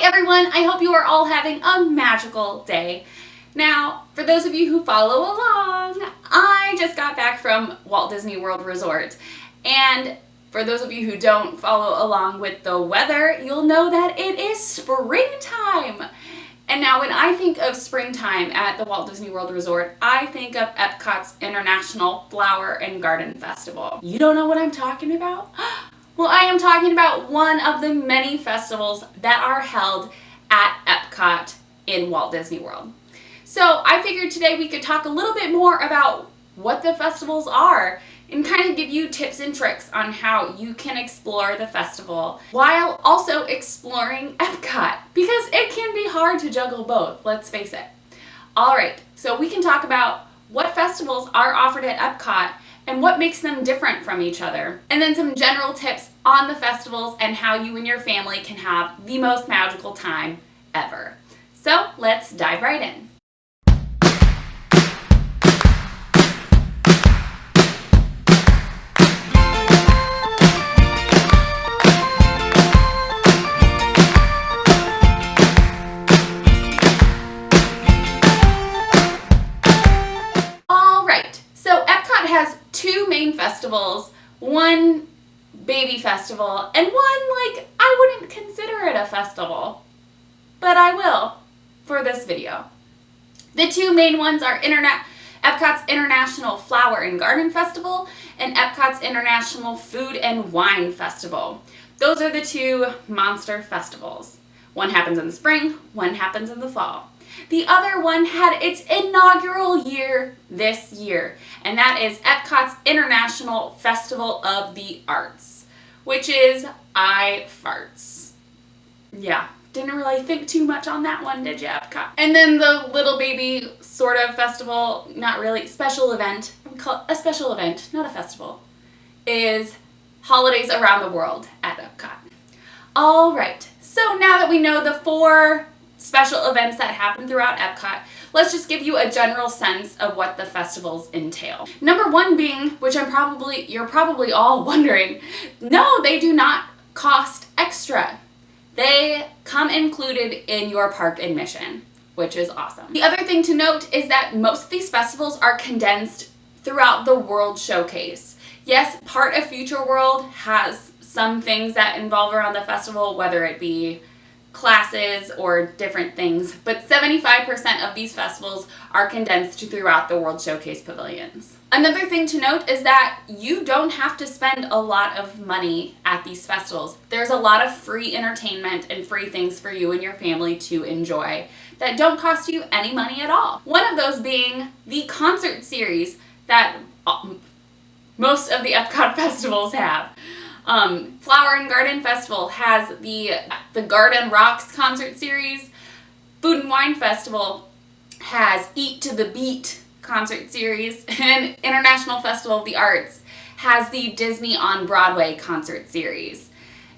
everyone, I hope you are all having a magical day. Now, for those of you who follow along, I just got back from Walt Disney World Resort. And for those of you who don't follow along with the weather, you'll know that it is springtime. And now when I think of springtime at the Walt Disney World Resort, I think of Epcot's International Flower and Garden Festival. You don't know what I'm talking about? Well, I am talking about one of the many festivals that are held at Epcot in Walt Disney World. So I figured today we could talk a little bit more about what the festivals are and kind of give you tips and tricks on how you can explore the festival while also exploring Epcot, because it can be hard to juggle both, let's face it. All right, so we can talk about what festivals are offered at Epcot and what makes them different from each other, and then some general tips on the festivals and how you and your family can have the most magical time ever. So let's dive right in. Two main festivals, one baby festival, and one I wouldn't consider it a festival, but I will for this video. The two main ones are Epcot's International Flower and Garden Festival and Epcot's International Food and Wine Festival. Those are the two monster festivals. One happens in the spring, one happens in the fall. The other one had its inaugural year this year, and that is Epcot's International Festival of the Arts, which is iFarts. Yeah, didn't really think too much on that one, did you, Epcot? And then the little baby sort of festival, not really, special event, I would call it a special event, not a festival, is Holidays Around the World at Epcot. All right, so now that we know the four special events that happen throughout Epcot, let's just give you a general sense of what the festivals entail. Number one being, which you're probably all wondering, no, they do not cost extra. They come included in your park admission, which is awesome. The other thing to note is that most of these festivals are condensed throughout the World Showcase. Yes, part of Future World has some things that involve around the festival, whether it be classes or different things, but 75% of these festivals are condensed throughout the World Showcase pavilions. Another thing to note is that you don't have to spend a lot of money at these festivals. There's a lot of free entertainment and free things for you and your family to enjoy that don't cost you any money at all. One of those being the concert series that most of the Epcot festivals have. Flower and Garden Festival has the Garden Rocks concert series. Food and Wine Festival has Eat to the Beat concert series. And International Festival of the Arts has the Disney on Broadway concert series.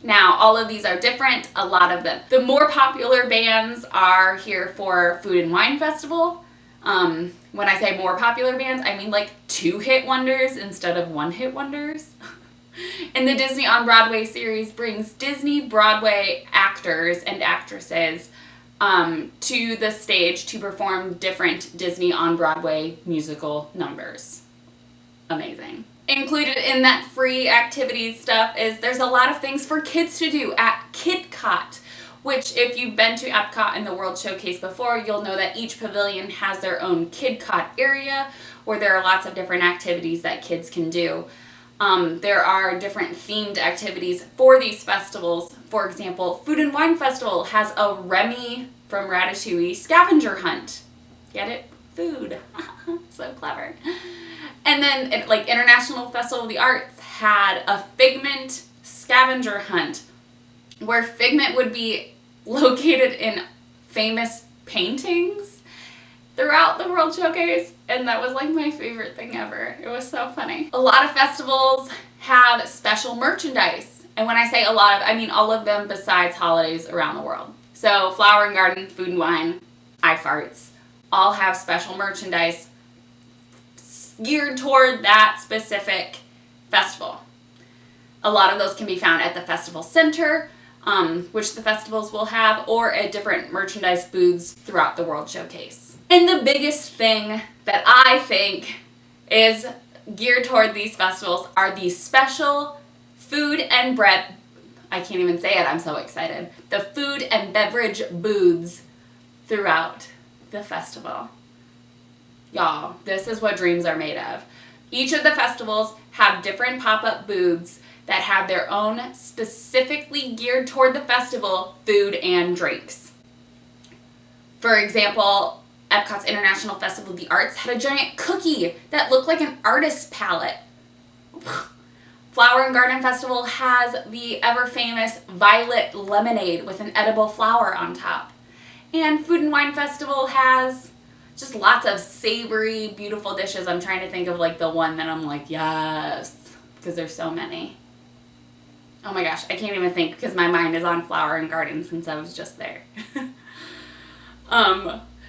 Now, all of these are different, a lot of them. The more popular bands are here for Food and Wine Festival. When I say more popular bands, I mean 2-hit wonders instead of 1-hit wonders. And the Disney on Broadway series brings Disney Broadway actors and actresses to the stage to perform different Disney on Broadway musical numbers. Amazing. Included in that free activities stuff is there's a lot of things for kids to do at KidCot, which if you've been to Epcot and the World Showcase before, you'll know that each pavilion has their own KidCot area where there are lots of different activities that kids can do. There are different themed activities for these festivals. For example, Food and Wine Festival has a Remy from Ratatouille scavenger hunt. Get it? Food. So clever. And then International Festival of the Arts had a Figment scavenger hunt where Figment would be located in famous paintings throughout the World Showcase, and that was my favorite thing ever. It was so funny. A lot of festivals have special merchandise, and when I say a lot of, I mean all of them besides Holidays Around the World. So Flower and Garden, Food and Wine, iFarts, all have special merchandise geared toward that specific festival. A lot of those can be found at the festival center. which the festivals will have, or at different merchandise booths throughout the World Showcase. And the biggest thing that I think is geared toward these festivals are these special food and I can't even say it, I'm so excited. The food and beverage booths throughout the festival. Y'all, this is what dreams are made of. Each of the festivals have different pop-up booths that have their own specifically geared toward the festival food and drinks. For example, Epcot's International Festival of the Arts had a giant cookie that looked like an artist's palette. Flower and Garden Festival has the ever-famous violet lemonade with an edible flower on top. And Food and Wine Festival has just lots of savory, beautiful dishes. I'm trying to think of like the one that I'm like, yes, because there's so many. Oh my gosh, I can't even think because my mind is on Flower and Garden since I was just there.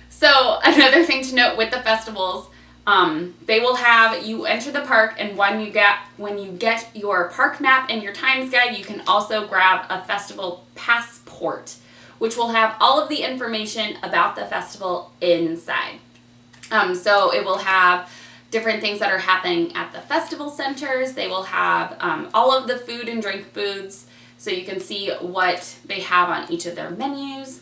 So another thing to note with the festivals, they will have you enter the park, and when you get your park map and your times guide, you can also grab a festival passport, which will have all of the information about the festival inside. So it will have different things that are happening at the festival centers. They will have all of the food and drink booths, so you can see what they have on each of their menus.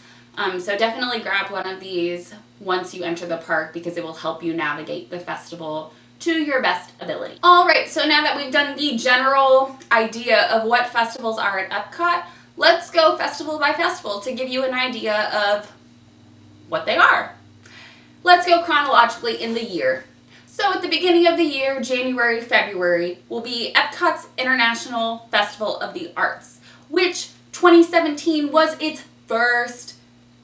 So definitely grab one of these once you enter the park because it will help you navigate the festival to your best ability. All right, so now that we've done the general idea of what festivals are at Epcot, let's go festival by festival to give you an idea of what they are. Let's go chronologically in the year. So at the beginning of the year, January, February, will be Epcot's International Festival of the Arts, which 2017 was its first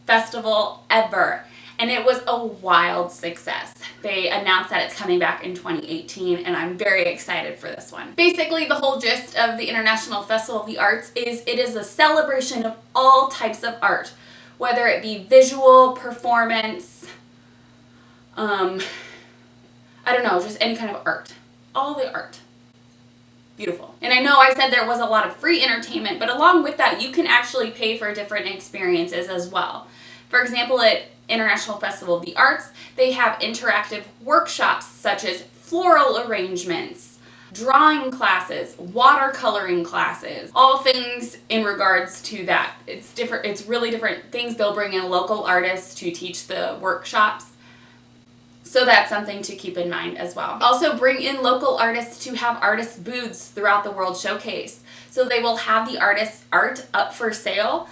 festival ever. And it was a wild success. They announced that it's coming back in 2018, and I'm very excited for this one. Basically, the whole gist of the International Festival of the Arts is it is a celebration of all types of art, whether it be visual, performance, I don't know, just any kind of art. All the art. Beautiful. And I know I said there was a lot of free entertainment, but along with that, you can actually pay for different experiences as well. For example, at International Festival of the Arts, they have interactive workshops such as floral arrangements, drawing classes, watercoloring classes, all things in regards to that. It's really different things. They'll bring in local artists to teach the workshops. So that's something to keep in mind as well. Also bring in local artists to have artist booths throughout the World Showcase. So they will have the artist's art up for sale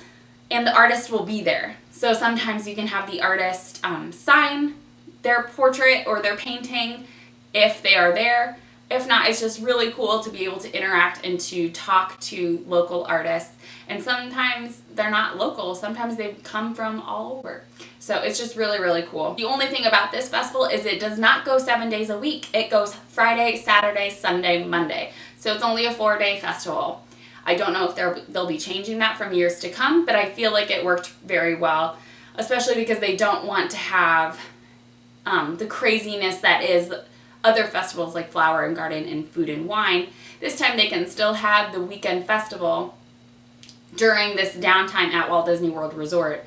and the artist will be there. So sometimes you can have the artist sign their portrait or their painting if they are there. If not, it's just really cool to be able to interact and to talk to local artists. And sometimes they're not local. Sometimes they come from all over. So it's just really, really cool. The only thing about this festival is it does not go 7 days a week. It goes Friday, Saturday, Sunday, Monday. So it's only a 4-day festival. I don't know if they'll be changing that from years to come, but I feel like it worked very well, especially because they don't want to have the craziness that is other festivals like Flower and Garden and Food and Wine. This time they can still have the weekend festival during this downtime at Walt Disney World Resort,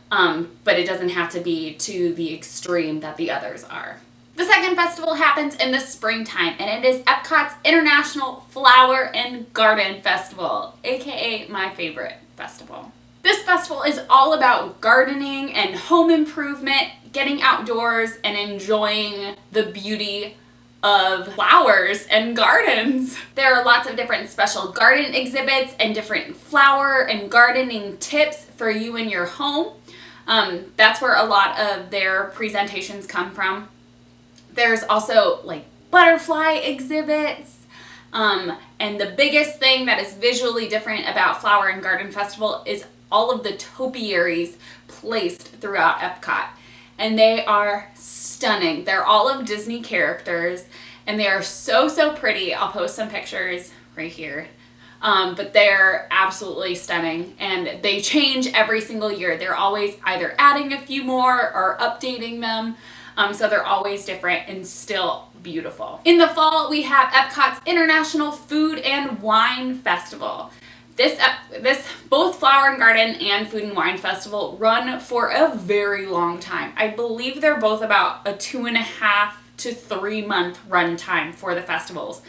but it doesn't have to be to the extreme that the others are. The second festival happens in the springtime, and it is Epcot's International Flower and Garden Festival, aka my favorite festival. This festival is all about gardening and home improvement, getting outdoors, and enjoying the beauty of flowers and gardens. There are lots of different special garden exhibits and different flower and gardening tips for you in your home. That's where a lot of their presentations come from. There's also like butterfly exhibits. And the biggest thing that is visually different about Flower and Garden Festival is all of the topiaries placed throughout Epcot. And they are stunning. They're all of Disney characters, and they are so, so pretty. I'll post some pictures right here. But they're absolutely stunning, and they change every single year. They're always either adding a few more or updating them. So they're always different and still beautiful. In the fall, we have Epcot's International Food and Wine Festival. Both Flower and Garden and Food and Wine Festival run for a very long time. I believe they're both about a 2.5 to 3 month run time for the festivals.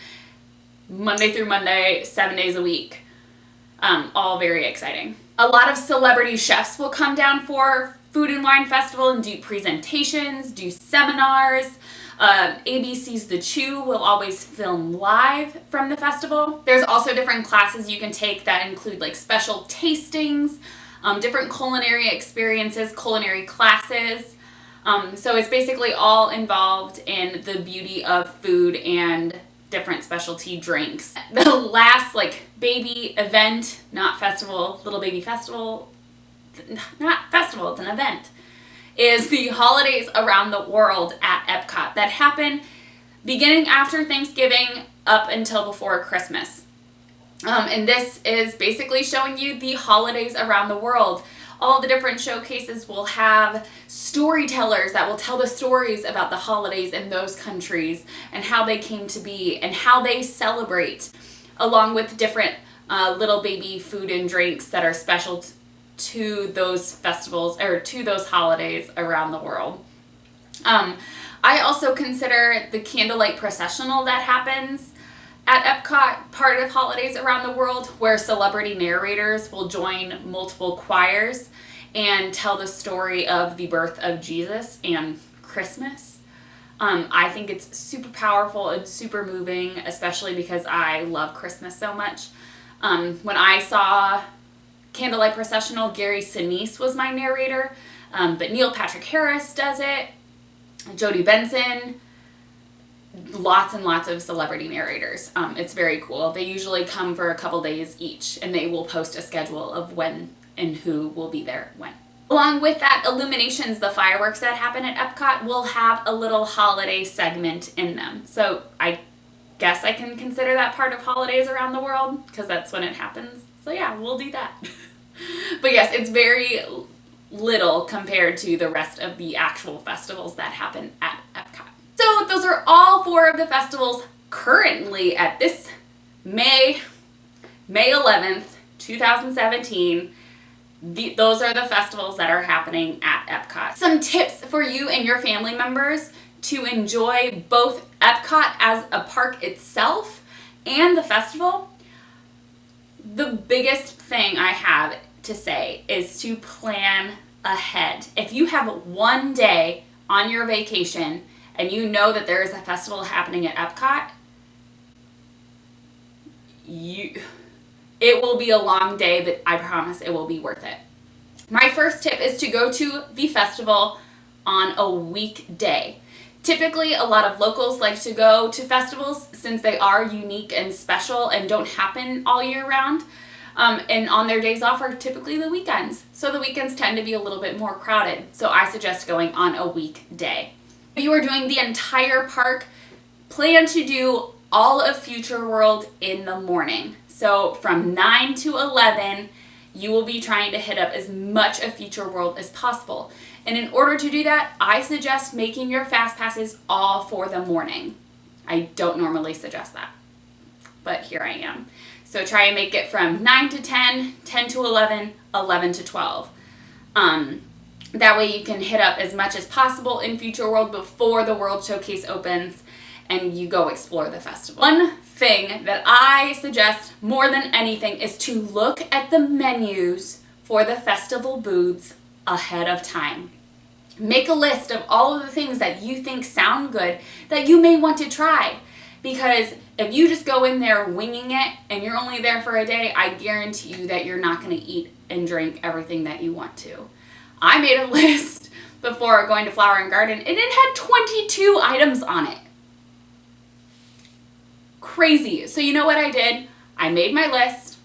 Monday through Monday, 7 days a week. All very exciting. A lot of celebrity chefs will come down for Food and Wine Festival and do presentations, do seminars. ABC's The Chew will always film live from the festival. There's also different classes you can take that include like special tastings, different culinary experiences, culinary classes. So it's basically all involved in the beauty of food and different specialty drinks. The last baby event, not festival, little baby festival, not festival, it's an event, is the holidays around the world at Epcot that happen beginning after Thanksgiving up until before Christmas. And this is basically showing you the holidays around the world. All the different showcases will have storytellers that will tell the stories about the holidays in those countries and how they came to be and how they celebrate, along with different little baby food and drinks that are special to those festivals or to those holidays around the world. I also consider the candlelight processional that happens at Epcot part of holidays around the world, where celebrity narrators will join multiple choirs and tell the story of the birth of Jesus and Christmas. I think it's super powerful and super moving, especially because I love Christmas so much. When I saw Candlelight Processional, Gary Sinise was my narrator, but Neil Patrick Harris does it, Jodie Benson, lots and lots of celebrity narrators. It's very cool. They usually come for a couple days each, and they will post a schedule of when and who will be there when. Along with that, illuminations, the fireworks that happen at Epcot, will have a little holiday segment in them. So I guess I can consider that part of holidays around the world, because that's when it happens. So yeah, we'll do that. But yes, it's very little compared to the rest of the actual festivals that happen at Epcot. So those are all 4 of the festivals currently at this May 11th, 2017. Those are the festivals that are happening at Epcot. Some tips for you and your family members to enjoy both Epcot as a park itself and the festival. The biggest thing I have to say is to plan ahead. If you have one day on your vacation and you know that there is a festival happening at Epcot, it will be a long day, but I promise it will be worth it. My first tip is to go to the festival on a weekday. Typically, a lot of locals like to go to festivals since they are unique and special and don't happen all year round. And on their days off are typically the weekends. So the weekends tend to be a little bit more crowded. So I suggest going on a weekday. If you are doing the entire park, plan to do all of Future World in the morning. So from 9 to 11, you will be trying to hit up as much of Future World as possible. And in order to do that, I suggest making your fast passes all for the morning. I don't normally suggest that, but here I am. So try and make it from 9 to 10, 10 to 11, 11 to 12. That way you can hit up as much as possible in Future World before the World Showcase opens and you go explore the festival. One thing that I suggest more than anything is to look at the menus for the festival booths ahead of time. Make a list of all of the things that you think sound good that you may want to try. Because if you just go in there winging it and you're only there for a day, I guarantee you that you're not going to eat and drink everything that you want to. I made a list before going to Flower and Garden and it had 22 items on it. Crazy. So you know what I did? I made my list.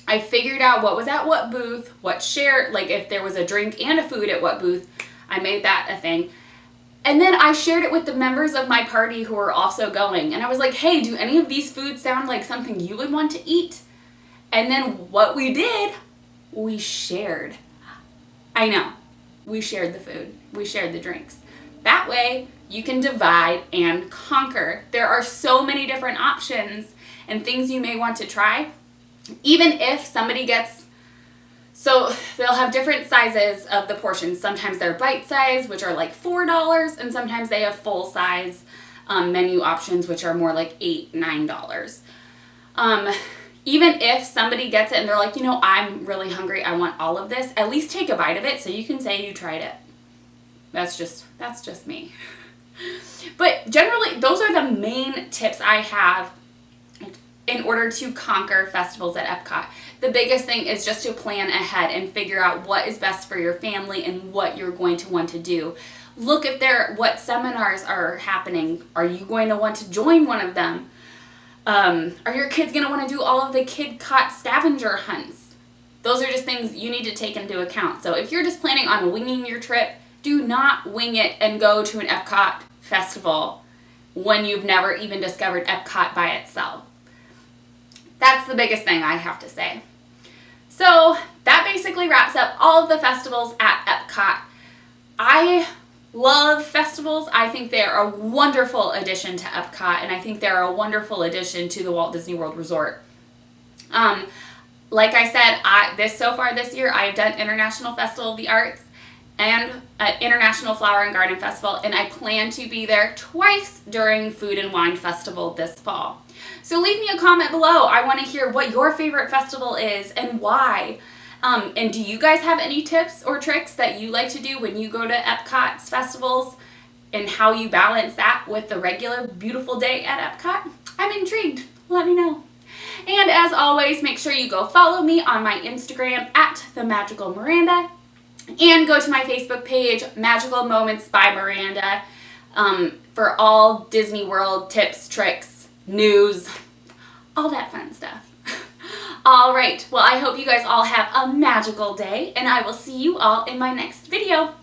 I figured out what was at what booth, what share, like if there was a drink and a food at what booth. I made that a thing. And then I shared it with the members of my party who were also going. And I was like, hey, do any of these foods sound like something you would want to eat? And then what we did, we shared. I know. We shared the food. We shared the drinks. That way, you can divide and conquer. There are so many different options and things you may want to try. Even if somebody gets, so they'll have different sizes of the portions. Sometimes they're bite size, which are like $4, and sometimes they have full size menu options, which are more like $8, $9. Even if somebody gets it and they're like, you know, I'm really hungry, I want all of this, at least take a bite of it so you can say you tried it. That's just me. But generally, those are the main tips I have in order to conquer festivals at Epcot. The biggest thing is just to plan ahead and figure out what is best for your family and what you're going to want to do. Look at what seminars are happening. Are you going to want to join one of them? Are your kids going to want to do all of the kid-caught scavenger hunts? Those are just things you need to take into account. So if you're just planning on winging your trip, do not wing it and go to an Epcot festival when you've never even discovered Epcot by itself. That's the biggest thing I have to say. So that basically wraps up all of the festivals at Epcot. I love festivals. I think they are a wonderful addition to Epcot, and I think they're a wonderful addition to the Walt Disney World Resort. Like I said, so far this year, I've done International Festival of the Arts and International Flower and Garden Festival, and I plan to be there twice during Food and Wine Festival this fall. So leave me a comment below. I want to hear what your favorite festival is and why. And do you guys have any tips or tricks that you like to do when you go to Epcot's festivals and how you balance that with the regular beautiful day at Epcot? I'm intrigued. Let me know. And as always, make sure you go follow me on my Instagram at @themagicalmiranda, and go to my Facebook page, Magical Moments by Miranda, for all Disney World tips, tricks, news, all that fun stuff. All right, well, I hope you guys all have a magical day, and I will see you all in my next video.